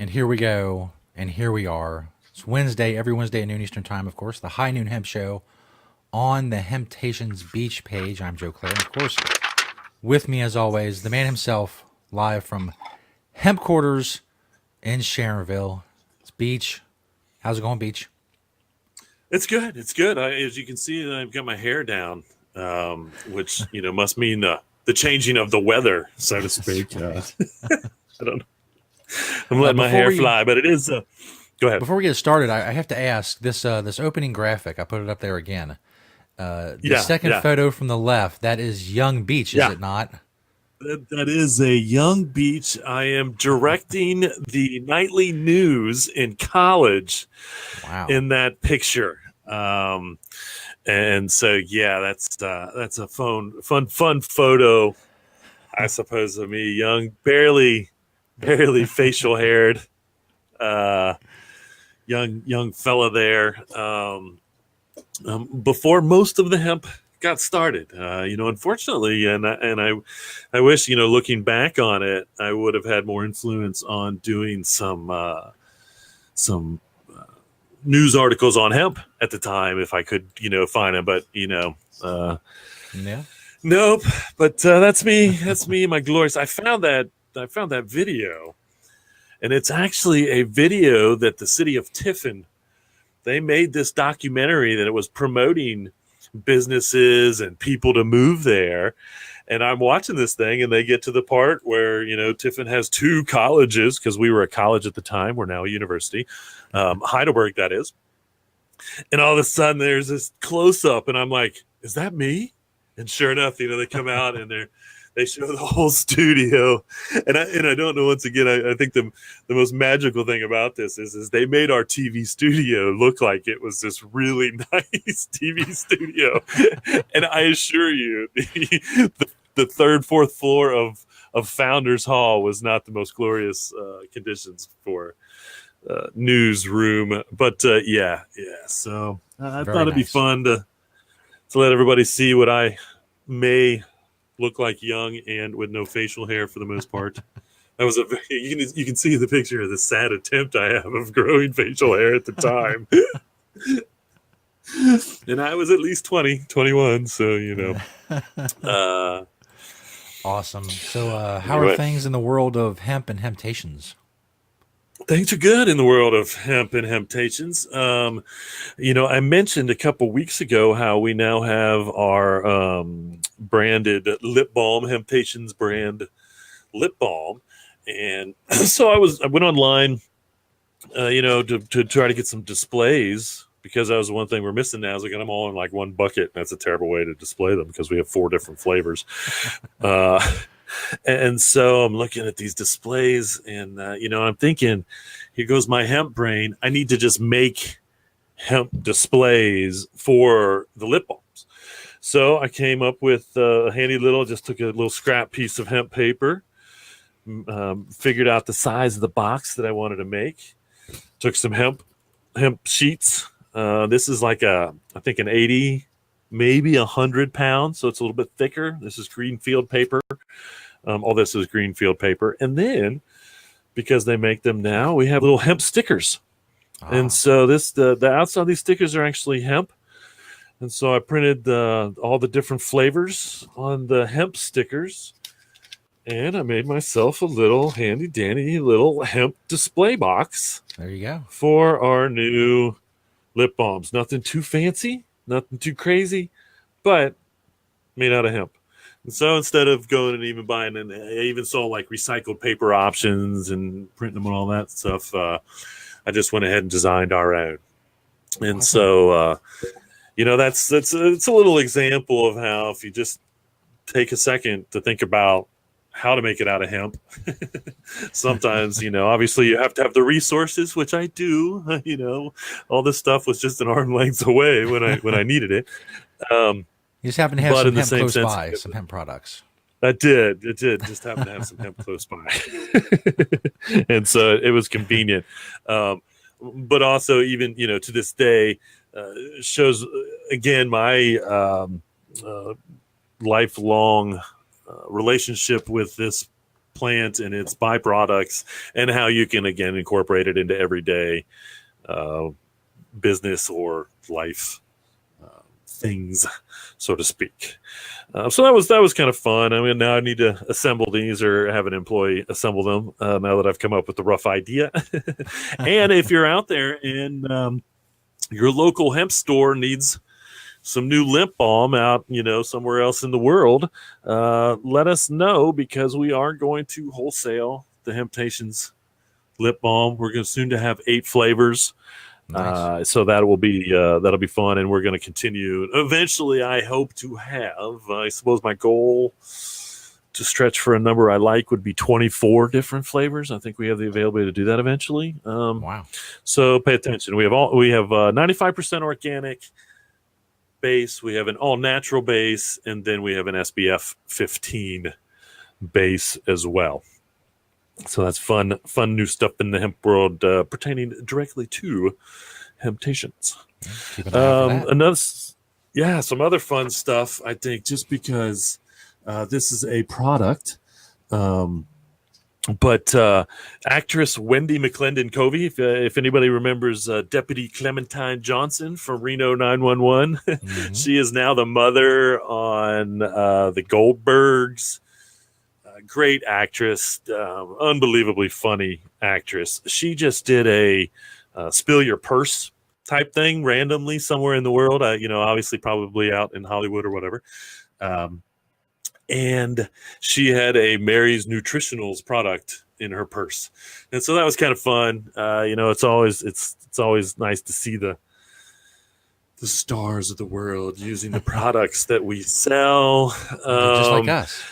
And here we go. And here we are. It's Wednesday, every Wednesday at noon Eastern Time, of course, the High Noon Hemp Show on the Hemptations Beach page. I'm Joe Clare. And of course, with me as always, the man himself, live from Hemp Quarters in Sharonville. It's Beach. How's it going, Beach? It's good. It's good. As you can see, I've got my hair down, which must mean the changing of the weather, so to speak. I don't know. I'm letting my hair fly, but it is. Go ahead. Before we get started, I have to ask this opening graphic. I put it up there again. The second photo from the left, that is young Beach, is it not? That is a young Beach. I am directing the nightly news in college. Wow. In that picture. And so, that's a fun photo, I suppose, of me, young, barely facial haired, young fella there. Before most of the hemp got started, unfortunately, and I wish, looking back on it, I would have had more influence on doing some news articles on hemp at the time if I could, find them. But nope. But that's me. That's me. My glorious. I found that video, and it's actually a video that the city of Tiffin, they made this documentary that it was promoting businesses and people to move there. And I'm watching this thing, and they get to the part where, Tiffin has two colleges, because we were a college at the time. We're now a university. Heidelberg, that is. And all of a sudden, there's this close-up, and I'm like, is that me? And sure enough, they come out, and they show the whole studio. And I don't know, once again, I think the most magical thing about this is they made our TV studio look like it was this really nice TV studio. And I assure you, the third, fourth floor of Founders Hall was not the most glorious conditions for newsroom. But so I thought it'd be fun to let everybody see what I may look like, young and with no facial hair for the most part. That was you can see the picture of the sad attempt I have of growing facial hair at the time. And I was at least 21, so awesome. So how are things in the world of hemp and hemptations? Things are good in the world of hemp and hemptations. I mentioned a couple weeks ago how we now have our branded lip balm, Hemptations brand lip balm. And so I went online, to try to get some displays, because that was one thing we're missing now, is we got them all in like one bucket. That's a terrible way to display them, because we have 4 different flavors. And so I'm looking at these displays, and, I'm thinking, here goes my hemp brain. I need to just make hemp displays for the lip balms. So I came up with a handy just took a little scrap piece of hemp paper, figured out the size of the box that I wanted to make, took some hemp sheets. This is like I think an 80, maybe 100 pounds. So it's a little bit thicker. This is Greenfield paper. All this is Greenfield paper. And then, because they make them now, we have little hemp stickers. And so the outside of these stickers are actually hemp. And so I printed all the different flavors on the hemp stickers. And I made myself a little handy dandy little hemp display box. There you go. For our new lip balms. Nothing too fancy, nothing too crazy, but made out of hemp. And so instead of going and even buying, and I even saw like recycled paper options and printing them and all that stuff, I just went ahead and designed our own. And so, that's it's a little example of how, if you just take a second to think about how to make it out of hemp, sometimes, obviously you have to have the resources, which I do. All this stuff was just an arm length away when I needed it. You just happen to have some hemp close by, some hemp products. It did just happen to have some hemp close by. And so it was convenient. But also, even, to this day, shows, again, my lifelong relationship with this plant and its byproducts, and how you can again incorporate it into everyday business or life things, so to speak. So that was kind of fun. I mean, now I need to assemble these or have an employee assemble them. Now that I've come up with the rough idea. And if you're out there and your local hemp store needs some new lip balm out, somewhere else in the world, let us know, because we are going to wholesale the Hemptations lip balm. We're going soon to have 8 flavors. Nice. So that'll be fun, and we're going to continue. Eventually, I hope to have. I suppose my goal to stretch for a number I like would be 24 different flavors. I think we have the availability to do that eventually. Wow. So pay attention. We have 95% organic base. We have an all natural base, and then we have an SBF 15 base as well. So that's fun new stuff in the hemp world pertaining directly to Hemptations. Keep an eye out for that. Some other fun stuff, I think, just because this is a product. But actress Wendy McClendon-Covey, if anybody remembers Deputy Clementine Johnson from Reno 911, she is now the mother on the Goldbergs. Great actress, unbelievably funny actress. She just did a spill your purse type thing randomly somewhere in the world. Obviously probably out in Hollywood or whatever. And she had a Mary's Nutritionals product in her purse, and so that was kind of fun. It's always nice to see the stars of the world using the products that we sell. Just like us.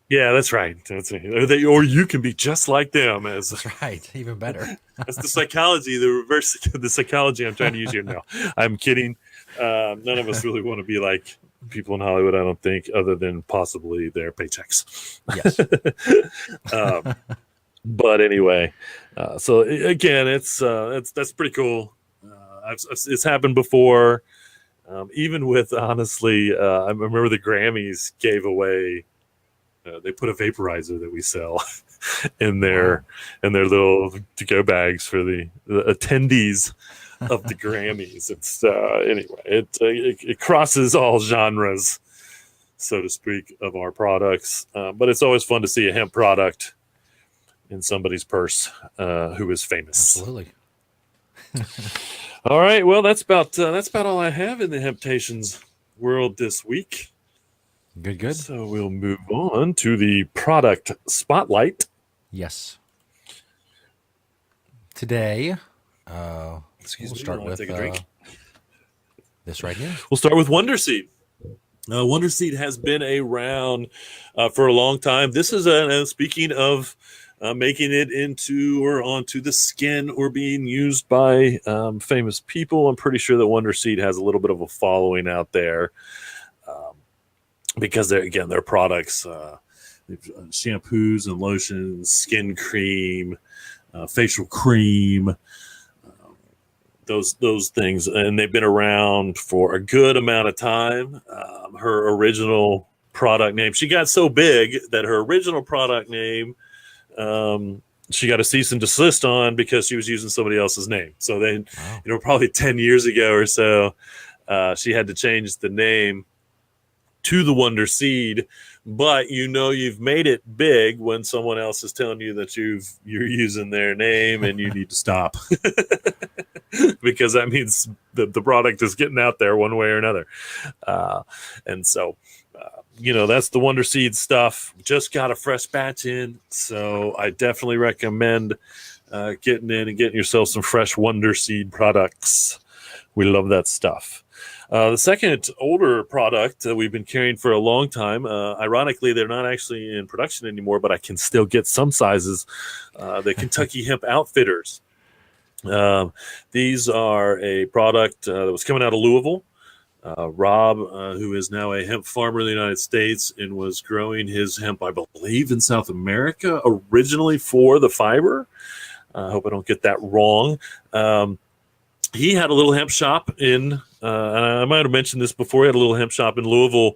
Yeah, that's right. Or you can be just like them. That's right. Even better. That's the psychology, the psychology I'm trying to use here. No, I'm kidding. None of us really want to be like people in Hollywood, I don't think, other than possibly their paychecks. Yes. But anyway, so again, that's pretty cool. It's happened before. Even with, honestly, I remember the Grammys gave away. They put a vaporizer that we sell in their little to-go bags for the attendees of the Grammys. It's anyway, it crosses all genres, so to speak, of our products. But it's always fun to see a hemp product in somebody's purse who is famous. Absolutely. All right, well, that's about all I have in the Hemptations world this week. Good. So we'll move on to the product spotlight. Yes. Today, we'll start with this right here. We'll start with Wonder Seed. Wonder Seed has been around for a long time. This is speaking of making it into or onto the skin or being used by famous people. I'm pretty sure that Wonder Seed has a little bit of a following out there. Because their products, shampoos and lotions, skin cream, facial cream, those things, and they've been around for a good amount of time. Her original product name, she got so big that her original product name, she got a cease and desist on because she was using somebody else's name. So then, probably 10 years ago or so, she had to change the name to the Wonder Seed, but you've made it big when someone else is telling you that you're using their name and you need to stop because that means the product is getting out there one way or another. And so, that's the Wonder Seed stuff. Just got a fresh batch in, so I definitely recommend getting in and getting yourself some fresh Wonder Seed products. We love that stuff. The second older product that we've been carrying for a long time, ironically, they're not actually in production anymore, but I can still get some sizes. The Kentucky Hemp Outfitters. These are a product that was coming out of Louisville. Rob, who is now a hemp farmer in the United States and was growing his hemp, I believe, in South America, originally for the fiber. I hope I don't get that wrong. He had a little hemp shop and I might have mentioned this before. He had a little hemp shop in Louisville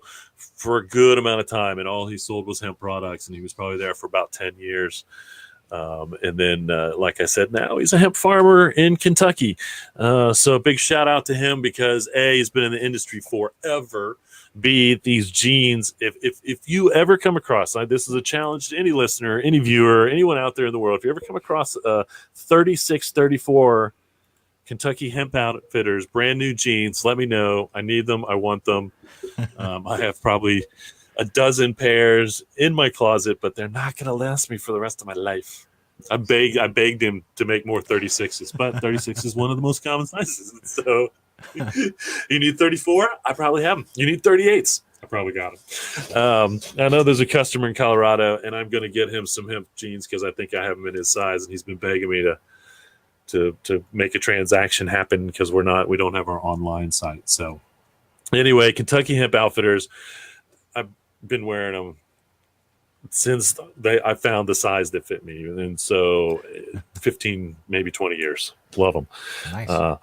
for a good amount of time, and all he sold was hemp products, and he was probably there for about 10 years. And then, like I said, now he's a hemp farmer in Kentucky. So a big shout out to him because A, he's been in the industry forever. B, these jeans, if you ever come across, this is a challenge to any listener, any viewer, anyone out there in the world, if you ever come across 3634 Kentucky Hemp Outfitters, brand new jeans, let me know. I need them. I want them. I have probably a dozen pairs in my closet, but they're not going to last me for the rest of my life. I begged him to make more 36s, but 36 is one of the most common sizes. So you need 34? I probably have them. You need 38s? I probably got them. I know there's a customer in Colorado, and I'm going to get him some hemp jeans because I think I have them in his size, and he's been begging me to make a transaction happen because we don't have our online site. So anyway, Kentucky Hemp Outfitters, I've been wearing them since I found the size that fit me, and so 15, maybe 20 years. Love them. Nice.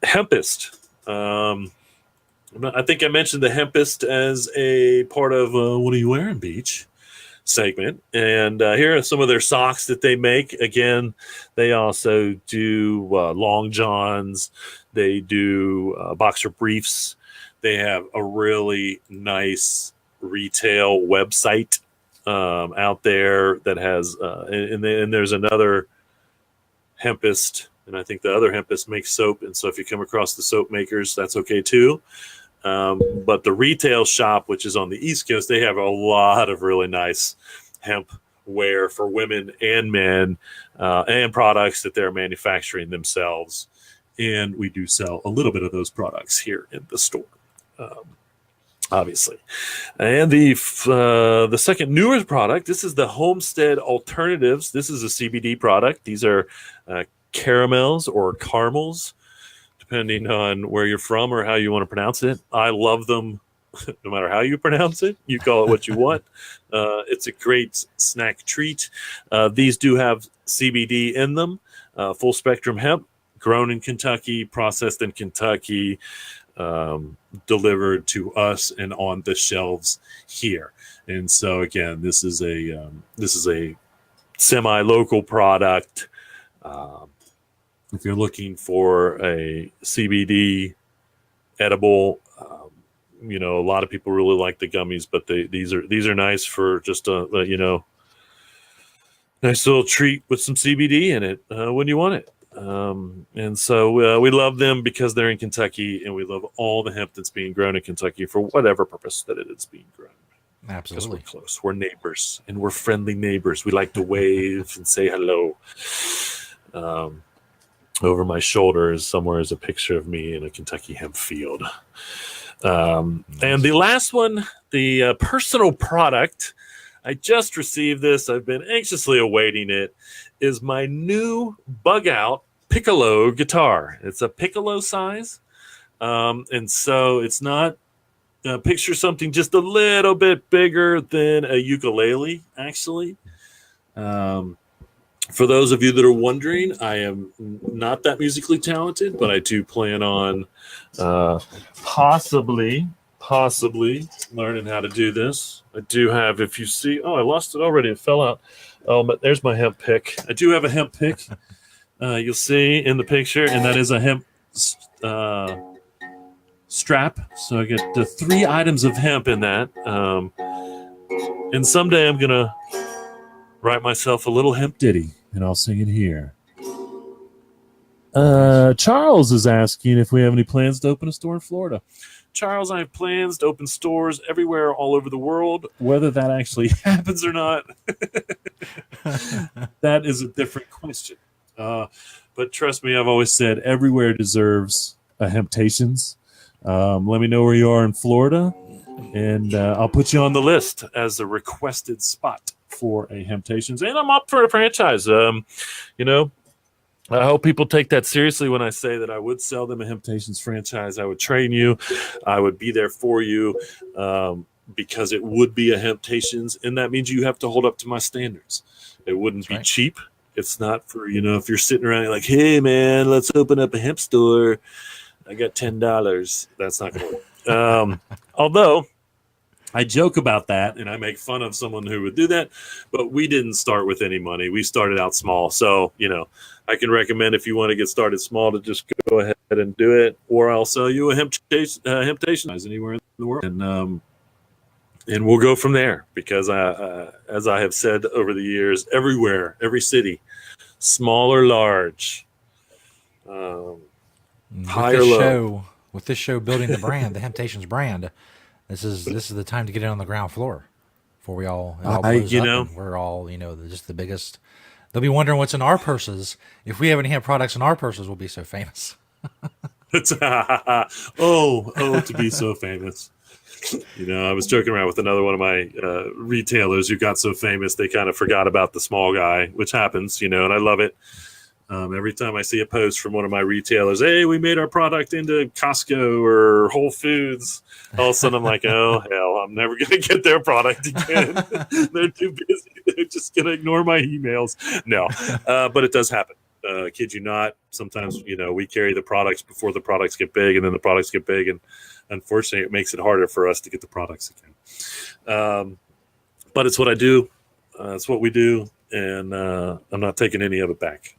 Hempist. I think I mentioned the Hempist as a part of What Are You Wearing, Beach segment, and here are some of their socks that they make. Again, they also do long johns. They do boxer briefs. They have a really nice retail website out there that has, and there's another Hempist, and I think the other Hempist makes soap. And so if you come across the soap makers, that's okay too. But the retail shop, which is on the East Coast, they have a lot of really nice hemp wear for women and men, and products that they're manufacturing themselves. And we do sell a little bit of those products here in the store. Obviously. And the second newer product, this is the Homestead Alternatives. This is a CBD product. These are caramels or caramels, depending on where you're from or how you want to pronounce it. I love them no matter how you pronounce it. You call it what you want. It's a great snack treat. These do have CBD in them, full spectrum hemp, grown in Kentucky, processed in Kentucky, delivered to us and on the shelves here. And so again, this is a semi-local product. If you're looking for a CBD edible, a lot of people really like the gummies, but these are nice for just a nice little treat with some CBD in it when you want it. And so we love them because they're in Kentucky, and we love all the hemp that's being grown in Kentucky for whatever purpose that it is being grown. Absolutely. Because we're close. We're neighbors, and we're friendly neighbors. We like to wave and say hello. Over my shoulder somewhere is a picture of me in a Kentucky hemp field. And the last one, the personal product, I just received this. I've been anxiously awaiting it, is my new bug out piccolo guitar. It's a piccolo size. And so it's not, picture something just a little bit bigger than a ukulele, actually. For those of you that are wondering, I am not that musically talented, but I do plan on possibly learning how to do this. I do have, if you see, I lost it already. It fell out. Oh, but there's my hemp pick. I do have a hemp pick. You'll see in the picture, and that is a hemp strap. So I get the 3 items of hemp in that. And someday I'm going to write myself a little hemp ditty, and I'll sing it here. Charles is asking if we have any plans to open a store in Florida. Charles, I have plans to open stores everywhere all over the world. Whether that actually happens or not, that is a different question. But trust me, I've always said everywhere deserves a Hemptations. Let me know where you are in Florida, and I'll put you on the list as a requested spot for a Hemptations. And I'm up for a franchise. I hope people take that seriously when I say that I would sell them a Hemptations franchise. I would train you. I would be there for you because it would be a Hemptations, and that means you have to hold up to my standards. It wouldn't be cheap. It's not for, if you're sitting around and like, hey, man, let's open up a hemp store. I got $10. That's not going to work. Although I joke about that and I make fun of someone who would do that, but we didn't start with any money. We started out small. So, I can recommend if you want to get started small to just go ahead and do it, or I'll sell you a hemptation anywhere in the world. And we'll go from there because as I have said over the years, everywhere, every city, small or large, high or low. With this show building the brand, the Hemptations brand, this is the time to get it on the ground floor before it all blows up and we're all just the biggest. They'll be wondering what's in our purses. If we have any hemp products in our purses, we'll be so famous. To be so famous. I was joking around with another one of my retailers who got so famous they kind of forgot about the small guy, which happens, and I love it. Every time I see a post from one of my retailers, hey, we made our product into Costco or Whole Foods, all of a sudden I'm like, oh, hell, I'm never going to get their product again. They're too busy. They're just going to ignore my emails. No, but it does happen. Kid you not. Sometimes, we carry the products before the products get big, and then the products get big, and unfortunately, it makes it harder for us to get the products again. But it's what I do. It's what we do, and I'm not taking any of it back.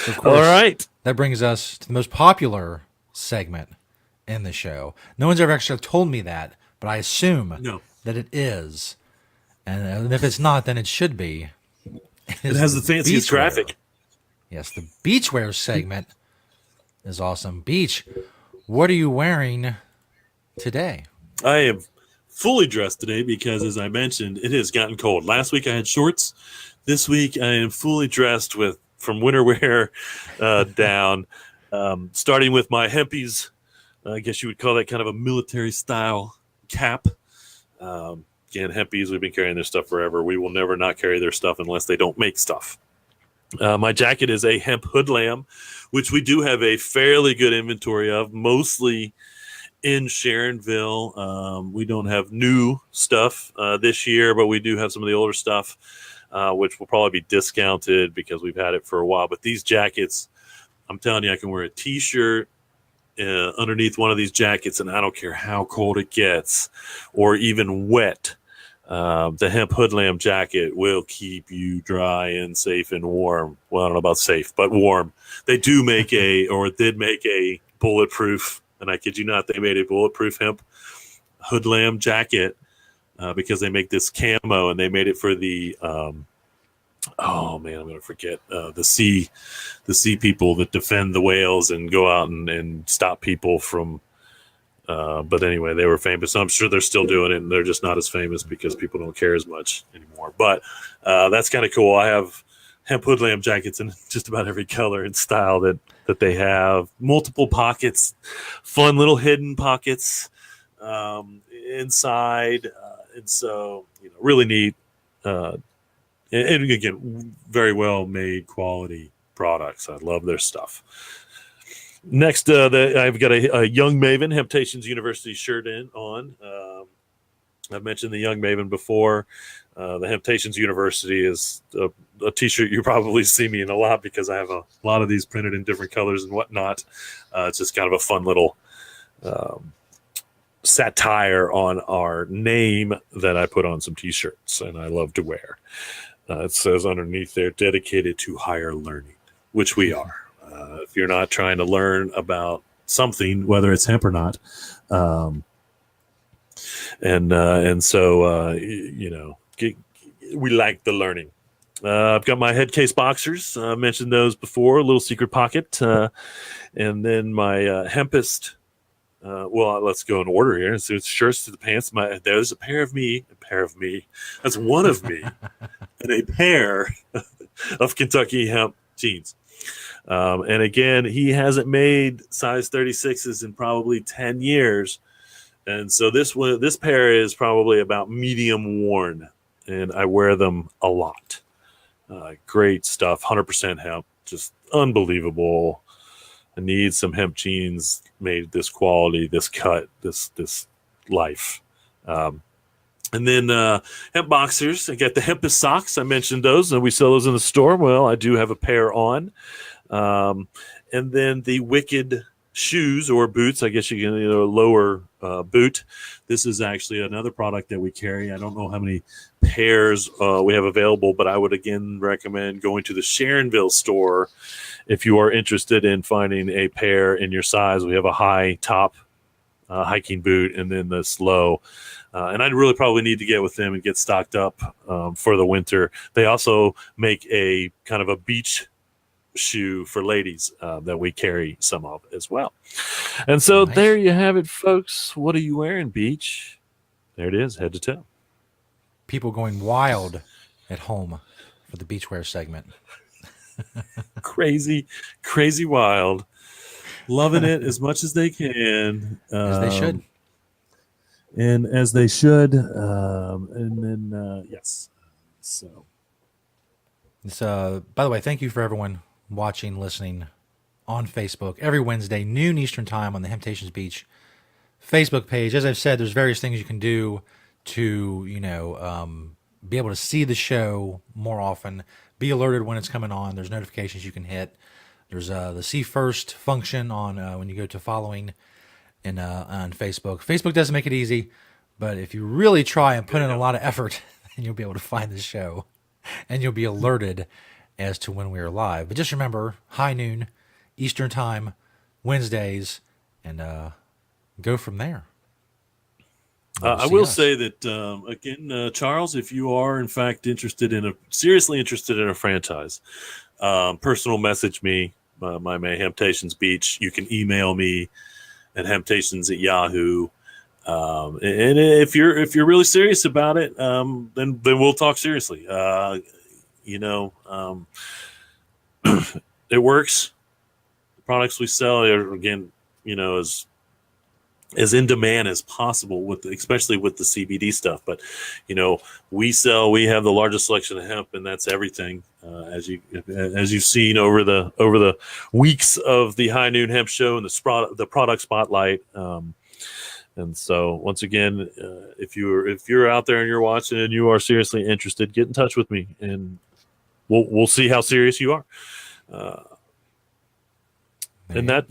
Of course, all right. That brings us to the most popular segment in the show. No one's ever actually told me that, but I assume that it is. And if it's not, then it should be. It has the fanciest graphic. Yes, the beachwear segment is awesome. Beach, what are you wearing today? I am fully dressed today because, as I mentioned, it has gotten cold. Last week I had shorts. This week I am fully dressed from winter wear down, starting with my Hempies. I guess you would call that kind of a military style cap. Again, Hempies, we've been carrying their stuff forever. We will never not carry their stuff unless they don't make stuff. My jacket is a hemp hoodlam, which we do have a fairly good inventory of, mostly in Sharonville. We don't have new stuff this year, but we do have some of the older stuff, which will probably be discounted because we've had it for a while. But these jackets, I'm telling you, I can wear a T-shirt underneath one of these jackets, and I don't care how cold it gets or even wet. The hemp hoodlam jacket will keep you dry and safe and warm. Well, I don't know about safe, but warm. They do make did make a bulletproof, and I kid you not, they made a bulletproof hemp hoodlam jacket because they make this camo, and they made it for the I'm going to forget the sea people that defend the whales and go out and stop people from. But anyway, they were famous. I'm sure they're still doing it, and they're just not as famous because people don't care as much anymore. But that's kind of cool. I have hemp hoodlam jackets in just about every color and style that they have. Multiple pockets, fun little hidden pockets inside, and so really neat. And again, very well made quality products. I love their stuff. Next, I've got a Young Maven Hemptations University shirt on. I've mentioned the Young Maven before. The Hemptations University is a T-shirt you probably see me in a lot because I have a lot of these printed in different colors and whatnot. It's just kind of a fun little satire on our name that I put on some T-shirts and I love to wear. It says underneath there, dedicated to higher learning, which we are. If you're not trying to learn about something, whether it's hemp or not, we like the learning. I've got my head case boxers. I mentioned those before, a little secret pocket, and then my hempist. Let's go in order here. So it's shirts to the pants. There's a pair of me. That's one of me, and a pair of Kentucky hemp jeans. And again, he hasn't made size 36s in probably 10 years. And so this pair is probably about medium worn, and I wear them a lot. Great stuff, 100% hemp, just unbelievable. I need some hemp jeans made this quality, this cut, this life. And then hemp boxers. I got the hempest socks. I mentioned those, and we sell those in the store. Well, I do have a pair on. And then the Wicked shoes or boots. I guess you can, lower boot. This is actually another product that we carry. I don't know how many pairs we have available, but I would again recommend going to the Sharonville store if you are interested in finding a pair in your size. We have a high top hiking boot and then this low. And I'd really probably need to get with them and get stocked up for the winter. They also make a kind of a beach shoe for ladies that we carry some of as well. And so Nice. there you have it, folks. What are you wearing, Beach? There it is, head to toe. People going wild at home for the beachwear segment. Crazy, crazy wild. Loving it as much as they can. As they should. And as they should. And then, yes. So. It's, by the way, thank you for everyone watching, listening on Facebook every Wednesday, noon Eastern time on the Temptations Beach Facebook page. As I've said, there's various things you can do to, be able to see the show more often, be alerted when it's coming on. There's notifications you can hit. There's the see first function on when you go to following on Facebook. Facebook doesn't make it easy, but if you really try and put in a lot of effort, then you'll be able to find the show and you'll be alerted as to when we are live. But just remember, high noon Eastern time, Wednesdays, and go from there. I will say that again, Charles, if you are in fact seriously interested in a franchise, personal message me, my Hemptations Beach. You can email me at hemptations@yahoo. And if you're really serious about it, then we'll talk seriously. It works. The products we sell are, again, as in demand as possible especially with the CBD stuff. But, we have the largest selection of hemp, and that's everything. As you've seen over the weeks of the High Noon Hemp Show and the product spotlight. And so once again, if you're out there and you're watching and you are seriously interested, get in touch with me and we'll see how serious you are. And that,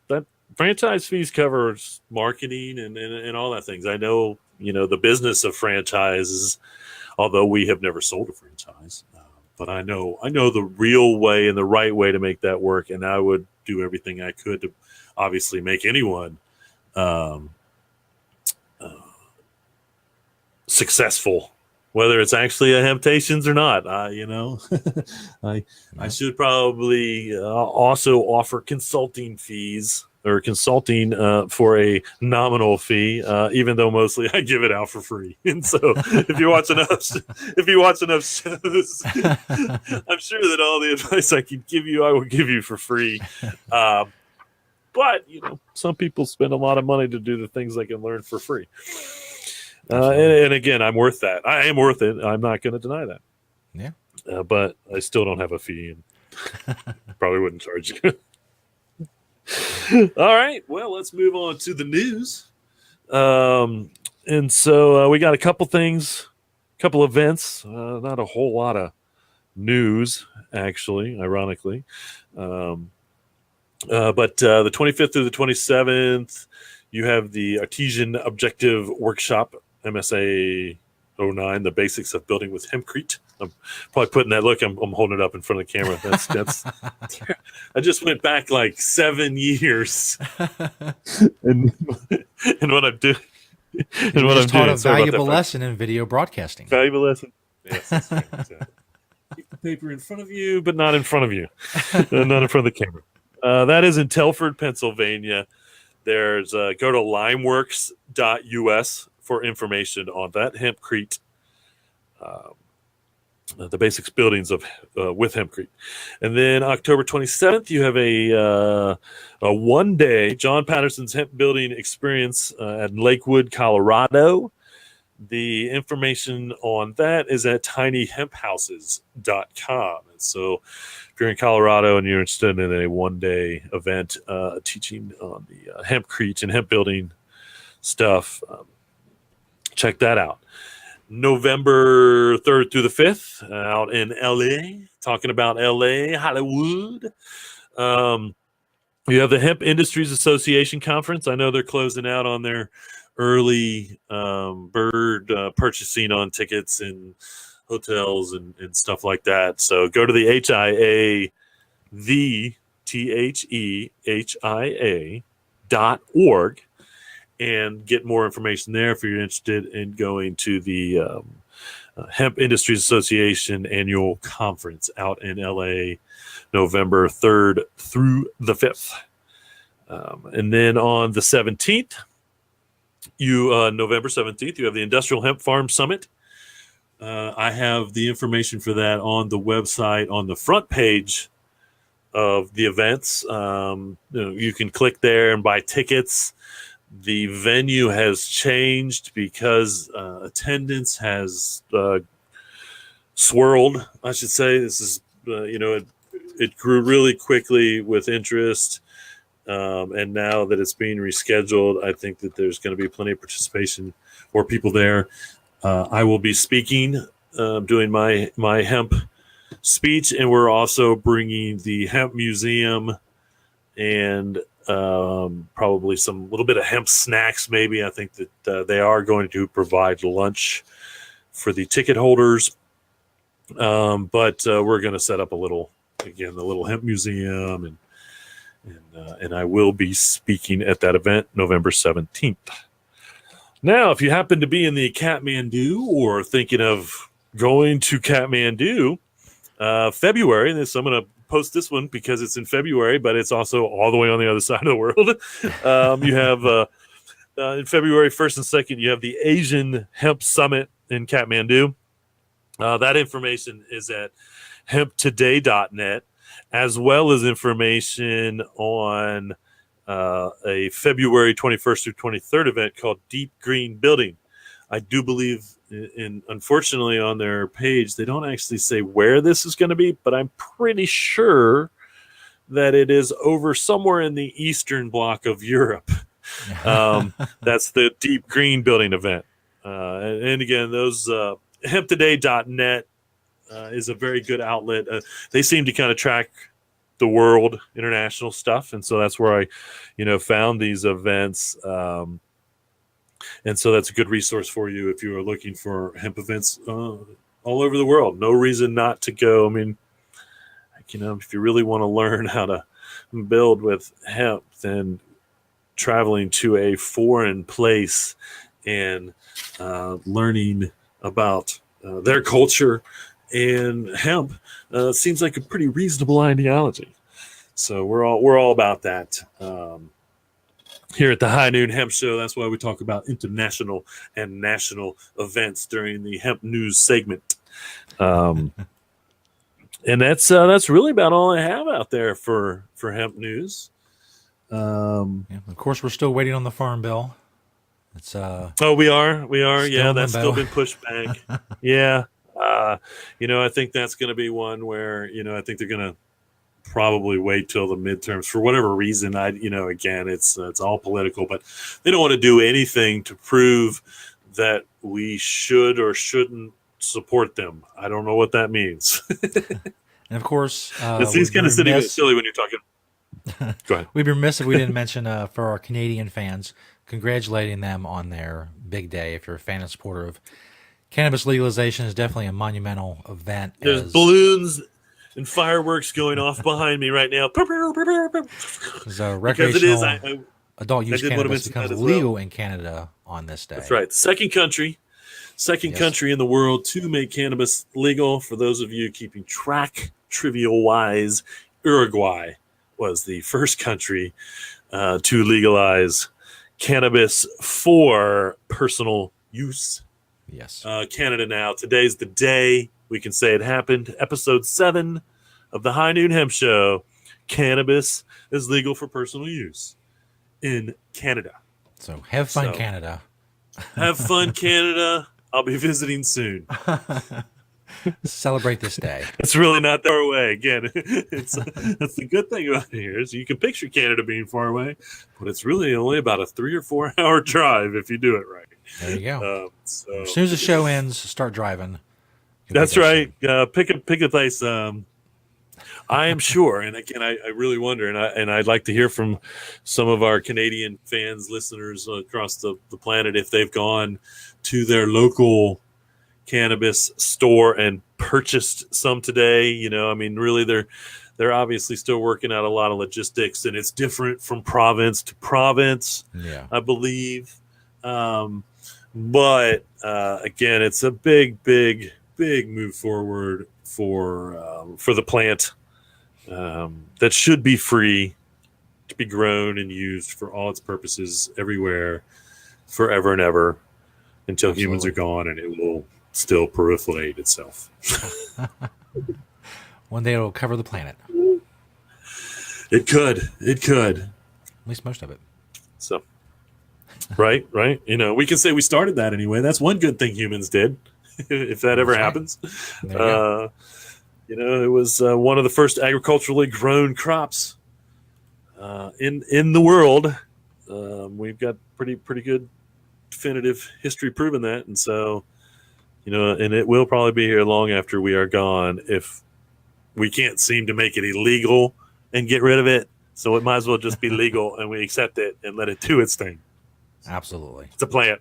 that franchise fees covers marketing and all that things. I know, the business of franchises, although we have never sold a franchise, but I know the real way and the right way to make that work. And I would do everything I could to obviously make anyone, successful, whether it's actually a Hemptations or not. I should probably also offer consulting fees or consulting for a nominal fee, even though mostly I give it out for free. And so if you watch enough shows, I'm sure that all the advice I can give you, I will give you for free. But some people spend a lot of money to do the things they can learn for free. And again, I'm worth that. I am worth it. I'm not going to deny that. Yeah. But I still don't have a fee and probably wouldn't charge you. All right. Well, let's move on to the news. And so we got a couple things, couple events, not a whole lot of news, actually, ironically. But the 25th through the 27th, you have the Artesian Objective Workshop, MSA 09, the basics of building with hempcrete. I'm probably putting that look. I'm holding it up in front of the camera. That's I just went back like 7 years, and what I'm doing. And what I'm taught doing. a valuable lesson in video broadcasting. Valuable lesson. Yes. Exactly. Keep the paper in front of you, but not in front of you. Not in front of the camera. That is in Telford, Pennsylvania. There's go to limeworks.us for information on that hempcrete, the basics buildings of with hempcrete. And then October 27th, you have a 1-day John Patterson's hemp building experience at Lakewood, Colorado. The information on that is at tinyhemphouses.com. And so if you're in Colorado and you're interested in a 1-day event teaching on the hempcrete and hemp building stuff, check that out. November 3rd through the 5th out in LA, talking about LA, Hollywood. You have the Hemp Industries Association conference. I know they're closing out on their early bird purchasing on tickets and hotels and stuff like that. So go to the HIA, the THEHIA.org, and get more information there if you're interested in going to the Hemp Industries Association annual conference out in LA, November 3rd through the 5th. And then on the 17th, November 17th, you have the Industrial Hemp Farm Summit. I have the information for that on the website on the front page of the events. You can click there and buy tickets. The venue has changed because attendance has swirled, I should say. This is, it grew really quickly with interest. And now that it's being rescheduled, I think that there's going to be plenty of participation or people there. I will be speaking, doing my hemp speech, and we're also bringing the hemp museum and probably some little bit of hemp snacks. Maybe I think that they are going to provide lunch for the ticket holders, but we're going to set up the little hemp museum, and I will be speaking at that event November 17th. Now, if you happen to be in the Kathmandu or thinking of going to Kathmandu, February, and I'm going to post this one because it's in February, but it's also all the way on the other side of the world. You have in February 1st and 2nd, you have the Asian Hemp Summit in Kathmandu. That information is at hemptoday.net, as well as information on a February 21st through 23rd event called Deep Green Building. I do believe, unfortunately, on their page, they don't actually say where this is going to be, but I'm pretty sure that it is over somewhere in the eastern bloc of Europe. That's the Deep Green Building event. And again, those hemptoday.net is a very good outlet. They seem to kind of track the world international stuff, and so that's where I found these events, and so that's a good resource for you if you are looking for hemp events all over the world. No reason not to go. I mean, if you really want to learn how to build with hemp, then traveling to a foreign place and learning about their culture and hemp seems like a pretty reasonable ideology. So we're all about that here at the High Noon Hemp Show. That's why we talk about international and national events during the Hemp News segment. And that's really about all I have out there for hemp news. Of course, we're still waiting on the farm bill. It's we are. Yeah, that's limbo. still been pushed back. Yeah. I think that's going to be one where, I think they're going to probably wait till the midterms for whatever reason. Again, it's all political, but they don't want to do anything to prove that we should or shouldn't support them. I don't know what that means. And of course, it seems kind of silly when you're talking. Go ahead. We'd be remiss if we didn't mention for our Canadian fans, congratulating them on their big day. If you're a fan and supporter of cannabis legalization, is definitely a monumental event. There's balloons and fireworks going off behind me right now. Recreational adult use cannabis becomes legal in Canada on this day. That's right. Second country in the world to make cannabis legal. For those of you keeping track, trivial-wise, Uruguay was the first country to legalize cannabis for personal use. Yes. Canada now. Today's the day we can say it happened. Episode 7 of the High Noon Hemp Show. Cannabis is legal for personal use in Canada. So have fun, Canada. Have fun, Canada. I'll be visiting soon. Celebrate this day. It's really not far away. Again, that's the good thing about here is you can picture Canada being far away, but it's really only about a 3 or 4 hour drive if you do it right. There you go. As soon as the show ends, start driving. That's right. Pick a place. I am sure. And again, I really wonder, and I'd like to hear from some of our Canadian fans, listeners across the planet, if they've gone to their local cannabis store and purchased some today. I mean, really, they're obviously still working out a lot of logistics, and it's different from province to province, Yeah. I believe. But again, it's a big move forward for the plant, that should be free to be grown and used for all its purposes everywhere, forever and ever, until humans are gone, and it will still proliferate itself. One day it'll cover the planet. It could. At least most of it. So, right. We can say we started that anyway. That's one good thing humans did, if that ever happens. There you go. It was one of the first agriculturally grown crops in the world. We've got pretty good definitive history proving that, and so and it will probably be here long after we are gone if we can't seem to make it illegal and get rid of it. So it might as well just be legal, and we accept it and let it do its thing. Absolutely. It's a plant,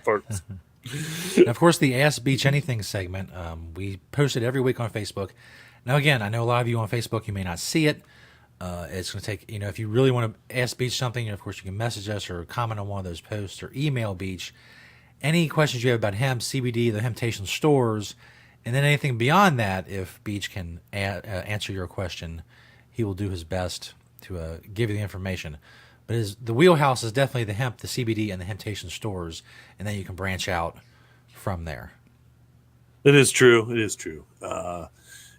folks. And of course, the Ask Beach Anything segment, we post it every week on Facebook. Now, again, I know a lot of you on Facebook, you may not see it. It's going to take, if you really want to ask Beach something, of course, you can message us or comment on one of those posts or email Beach. Any questions you have about hemp, CBD, the Hemptation stores, and then anything beyond that, if Beach can answer your question, he will do his best to give you the information. But the wheelhouse is definitely the hemp, the CBD, and the Hemptation stores, and then you can branch out from there. It is true.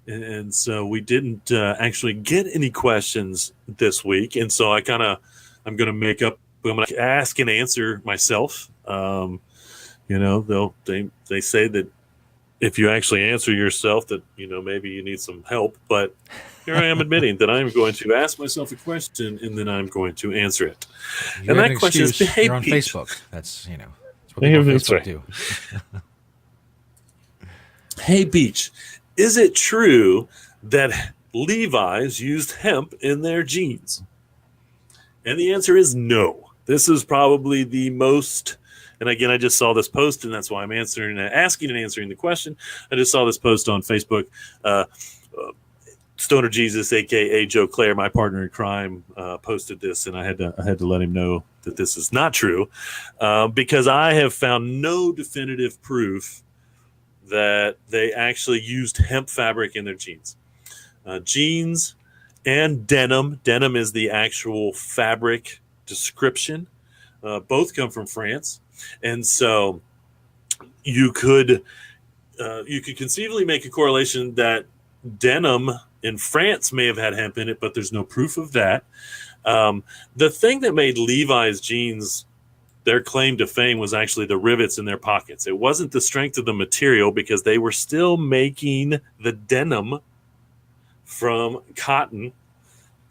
And so we didn't actually get any questions this week, and so I'm going to ask and answer myself. They say that if you actually answer yourself, that maybe you need some help. But here I am admitting that I'm going to ask myself a question, and then I'm going to answer it. You and that question is, hey, you're on Beach. Facebook. That's what people on Facebook do. Hey, Beach, is it true that Levi's used hemp in their jeans? And the answer is no. This is probably the most. And again, I just saw this post, and that's why I'm asking and answering the question. I just saw this post on Facebook. Stoner Jesus, aka Joe Claire, my partner in crime, posted this, and I had to let him know that this is not true, because I have found no definitive proof that they actually used hemp fabric in their jeans. Jeans and denim. Denim is the actual fabric description. Both come from France. And so you could conceivably make a correlation that denim in France may have had hemp in it, but there's no proof of that. The thing that made Levi's jeans their claim to fame was actually the rivets in their pockets. It wasn't the strength of the material, because they were still making the denim from cotton.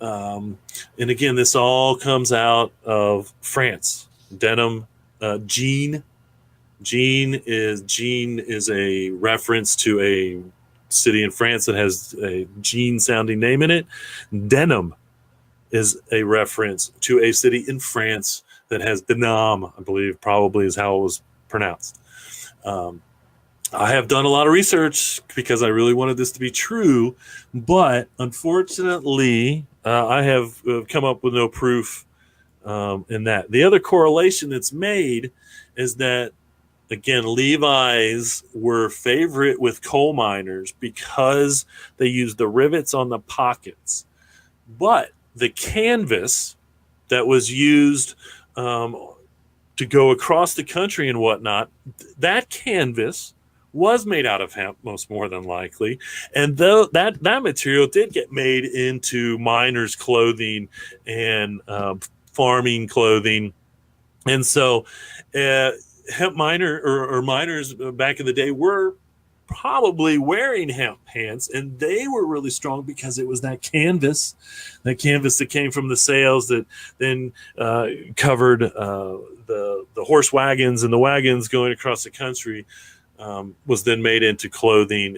And again, this all comes out of France. Denim. Jean is a reference to a city in France that has a Jean sounding name in it. Denim is a reference to a city in France that has Denam, I believe, probably is how it was pronounced. I have done a lot of research because I really wanted this to be true, but unfortunately, I have come up with no proof in that. The other correlation that's made is that, again, Levi's were favorite with coal miners because they used the rivets on the pockets. But the canvas that was used to go across the country and whatnot, that canvas was made out of hemp, most more than likely. And though that material did get made into miners' clothing and farming clothing. And so hemp miners back in the day were probably wearing hemp pants, and they were really strong because it was that canvas that came from the sails that then covered the horse wagons and the wagons going across the country. was then made into clothing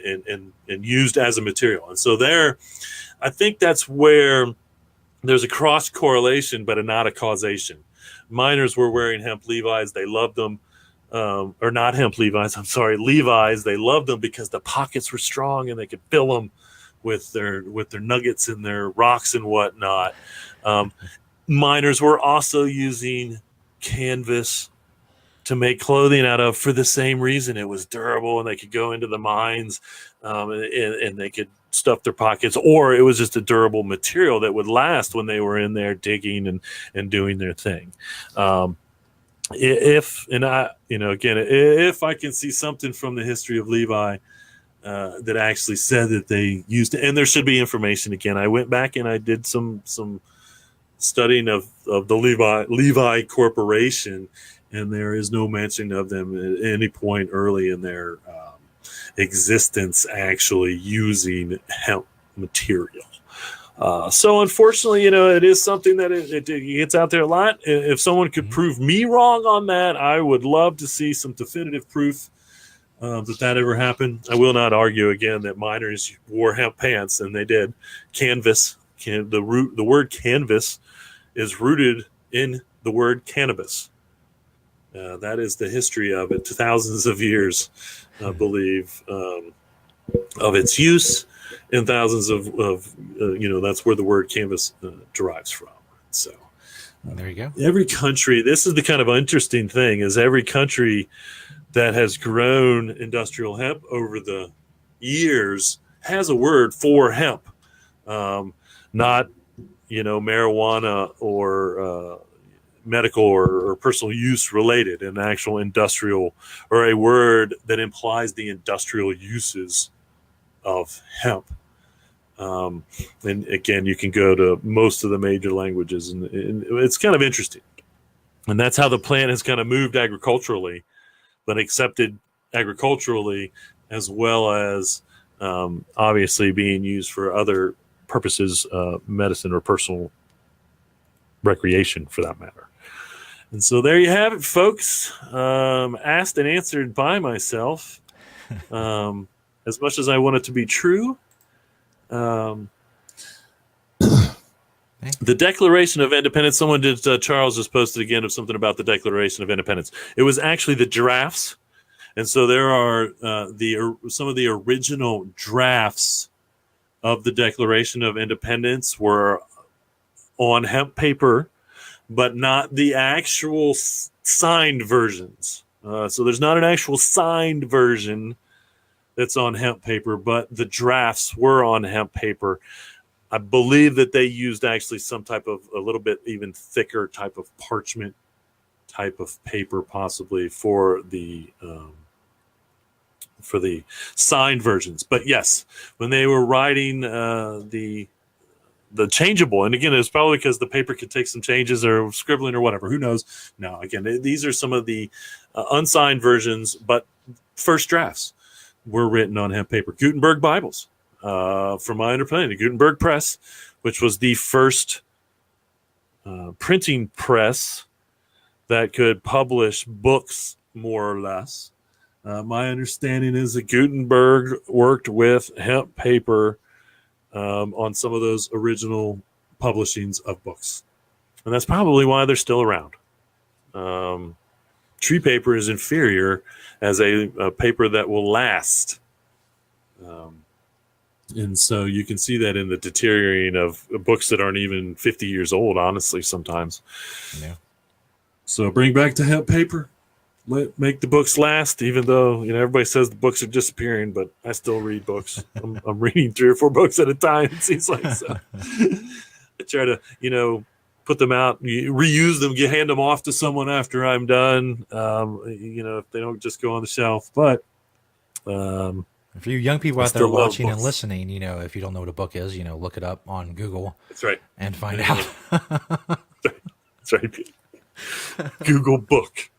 and used as a material. And so there, I think that's where there's a cross correlation, but not a causation. Miners were wearing hemp Levi's. They loved them. Or not hemp Levi's, I'm sorry, Levi's. They loved them because the pockets were strong and they could fill them with their nuggets and their rocks and whatnot. Miners were also using canvas to make clothing out of for the same reason. It was durable and they could go into the mines and they could stuff their pockets, or it was just a durable material that would last when they were in there digging and doing their thing. If I can see something from the history of Levi that actually said that they used it, and there should be information. Again, I went back and I did some studying of the Levi Corporation, and there is no mention of them at any point early in their existence actually using hemp material. So unfortunately, it is something that it gets out there a lot. If someone could prove me wrong on that, I would love to see some definitive proof that ever happened. I will not argue again that miners wore hemp pants, and they did. Canvas, the word canvas is rooted in the word cannabis. That is the history of it, thousands of years, I believe, of its use, and thousands of that's where the word canvas derives from. So there you go. Every country, this is the kind of interesting thing, is every country that has grown industrial hemp over the years has a word for hemp, not marijuana or medical or personal use related, an actual industrial, or a word that implies the industrial uses of hemp. And again, you can go to most of the major languages, and it's kind of interesting. And that's how the plant has kind of moved agriculturally, but accepted agriculturally, as well as obviously being used for other purposes, medicine or personal recreation for that matter. And so there you have it, folks. Asked and answered by myself. As much as I want it to be true. The Declaration of Independence. Someone did. Charles just posted again of something about the Declaration of Independence. It was actually the drafts, and so there are some of the original drafts of the Declaration of Independence were on hemp paper, but not the actual signed versions. So there's not an actual signed version that's on hemp paper, but the drafts were on hemp paper. I believe that they used actually some type of a little bit even thicker type of parchment type of paper, possibly for the signed versions. But yes, when they were writing the changeable, and again, it's probably because the paper could take some changes or scribbling or whatever. Who knows? No, again, these are some of the unsigned versions, but first drafts were written on hemp paper. Gutenberg Bibles, from my understanding, the Gutenberg Press, which was the first printing press that could publish books, more or less. My understanding is that Gutenberg worked with hemp paper on some of those original publishings of books. And that's probably why they're still around. Tree paper is inferior as a paper that will last. And so you can see that in the deteriorating of books that aren't even 50 years old, honestly, sometimes. Yeah. So bring back the hemp paper. Make the books last, even though everybody says the books are disappearing, but I still read books. I'm reading 3 or 4 books at a time, it seems like. So I try to put them out, reuse them, hand them off to someone after I'm done. If they don't just go on the shelf. But for you young people out there watching and listening, if you don't know what a book is, look it up on Google. That's right. And find out. That's right. Google book.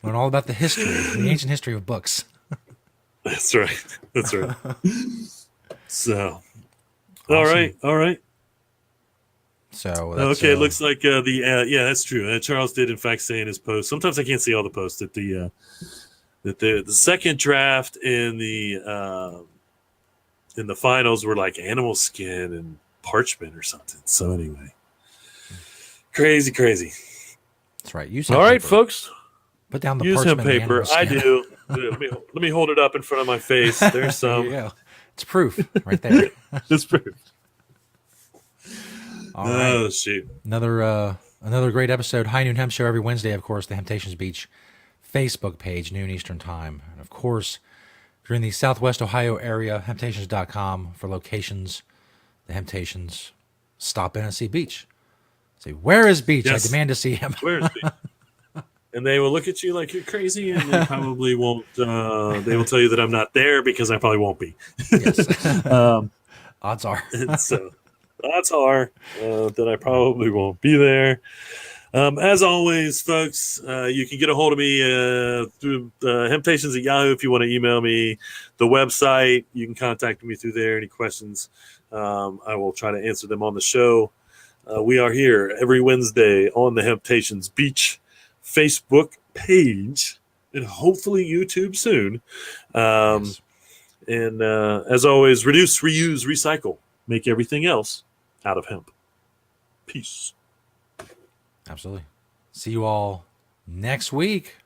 Learn all about the ancient history of books. That's right. So, awesome. all right. So okay, it looks like yeah, that's true. Charles did in fact say in his post. Sometimes I can't see all the posts that that the second draft in the finals were like animal skin and parchment or something. So anyway, crazy. That's right. Use All hemp right, paper. folks. Put down the Use hemp parchment and the paper. animal I skin. do. Let me hold it up in front of my face. There's There some. you go. It's proof right there. It's proof. All right. Oh shoot. Another great episode. High Noon Hemp Show every Wednesday, of course, the Temptations Beach Facebook page, noon Eastern Time. And of course, if you're in the Southwest Ohio area, Hemptations.com for locations. The Hemptations. Stop in and see Beach. Say, where is Beach? Yes. I demand to see him. Where is he? And they will look at you like you're crazy, and they probably won't. They will tell you that I'm not there because I probably won't be. Yes. Um, Odds are. and so odds are that I probably won't be there. As always, folks, you can get a hold of me through Hemptations at Yahoo if you want to email me. The website, you can contact me through there. Any questions, I will try to answer them on the show. We are here every Wednesday on the Hemptations Beach Facebook page and hopefully YouTube soon. Yes. And as always, reduce, reuse, recycle. Make everything else out of hemp. Peace. Absolutely. See you all next week.